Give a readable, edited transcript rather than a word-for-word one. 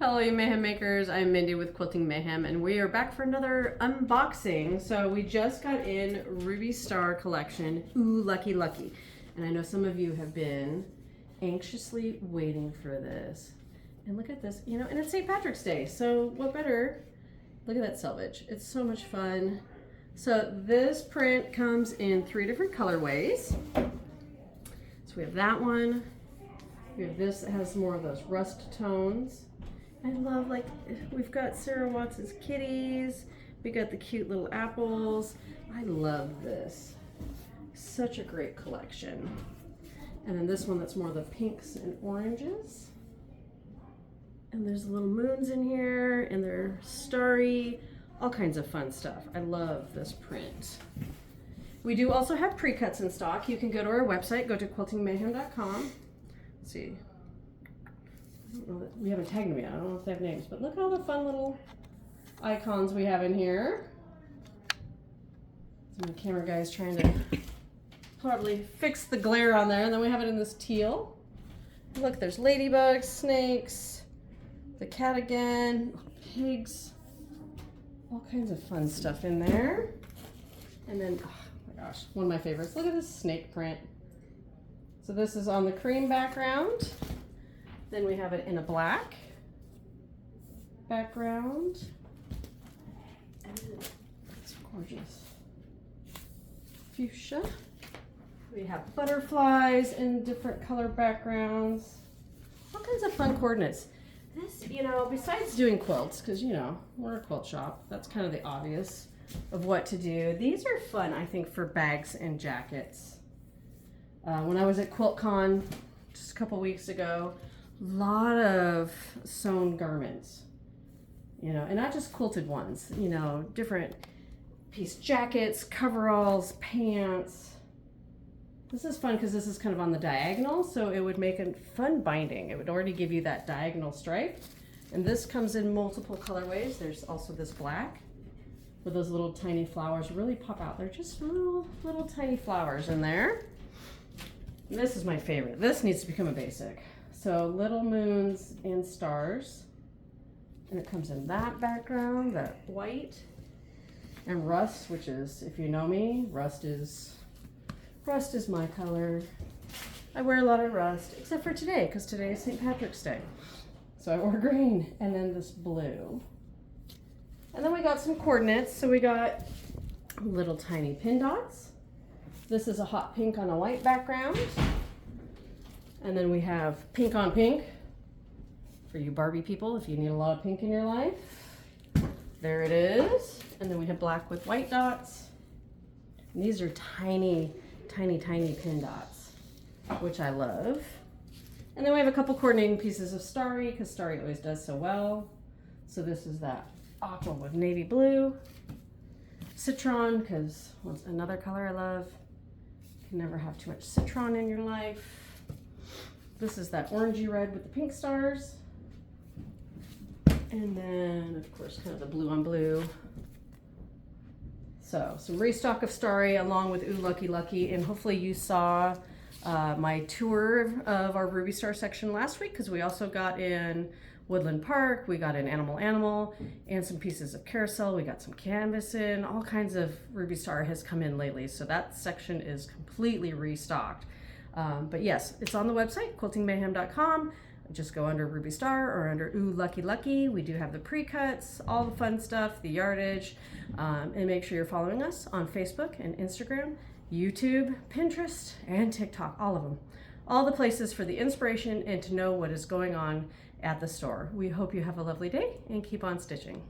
Hello, you Mayhem Makers. I'm Mindy with Quilting Mayhem, and we are back for another unboxing. So we just got in Ruby Star collection. Ooh, lucky, lucky. And I know some of you have been anxiously waiting for this. And look at this, and it's St. Patrick's Day. So what better? Look at that selvage. It's so much fun. So this print comes in 3 different colorways. So we have that one. We have this that has more of those rust tones. I love, we've got Sarah Watts's kitties. We got the cute little apples. I love this. Such a great collection. And then this one that's more the pinks and oranges. And there's little moons in here, and they're starry, all kinds of fun stuff. I love this print. We do also have pre-cuts in stock. You can go to our website, go to quiltingmayhem.com. Let's see. I don't know that we haven't tagged them yet. I don't know if they have names, but look at all the fun little icons we have in here. So my camera guy is trying to probably fix the glare on there, and then we have it in this teal. Look, there's ladybugs, snakes, the cat again, pigs, all kinds of fun stuff in there. And then, oh my gosh, one of my favorites. Look at this snake print. So this is on the cream background. Then we have it in a black background. And it's gorgeous. Fuchsia. We have butterflies in different color backgrounds. All kinds of fun coordinates. This, besides doing quilts, because, we're a quilt shop, that's kind of the obvious of what to do. These are fun, I think, for bags and jackets. When I was at QuiltCon just a couple weeks ago, a lot of sewn garments, and not just quilted ones, different piece jackets, coveralls, pants. This is fun because this is kind of on the diagonal, so it would make a fun binding. It would already give you that diagonal stripe. And this comes in multiple colorways. There's also this black with those little tiny flowers really pop out. They're just little tiny flowers in there. And this is my favorite. This needs to become a basic. So little moons and stars. And it comes in that background, that white. And rust, which is, if you know me, rust is my color. I wear a lot of rust, except for today, because today is St. Patrick's Day. So I wore green, and then this blue. And then we got some coordinates. So we got little tiny pin dots. This is a hot pink on a white background. And then we have pink on pink for you Barbie people if you need a lot of pink in your life. There it is. And then we have black with white dots. And these are tiny, tiny, tiny pin dots, which I love. And then we have a couple coordinating pieces of Starry, because Starry always does so well. So this is that aqua with navy blue. Citron, because what's another color I love. You can never have too much citron in your life. This is that orangey red with the pink stars. And then, of course, kind of the blue on blue. So, some restock of Starry along with Ooh Lucky Lucky. And hopefully you saw my tour of our Ruby Star section last week, because we also got in Woodland Park, we got in Animal, and some pieces of carousel. We got some canvas in. All kinds of Ruby Star has come in lately. So that section is completely restocked. But yes, it's on the website, quiltingmayhem.com. Just go under Ruby Star or under Ooh Lucky Lucky. We do have the pre-cuts, all the fun stuff, the yardage, and make sure you're following us on Facebook and Instagram, YouTube, Pinterest, and TikTok, all of them. All the places for the inspiration and to know what is going on at the store. We hope you have a lovely day and keep on stitching.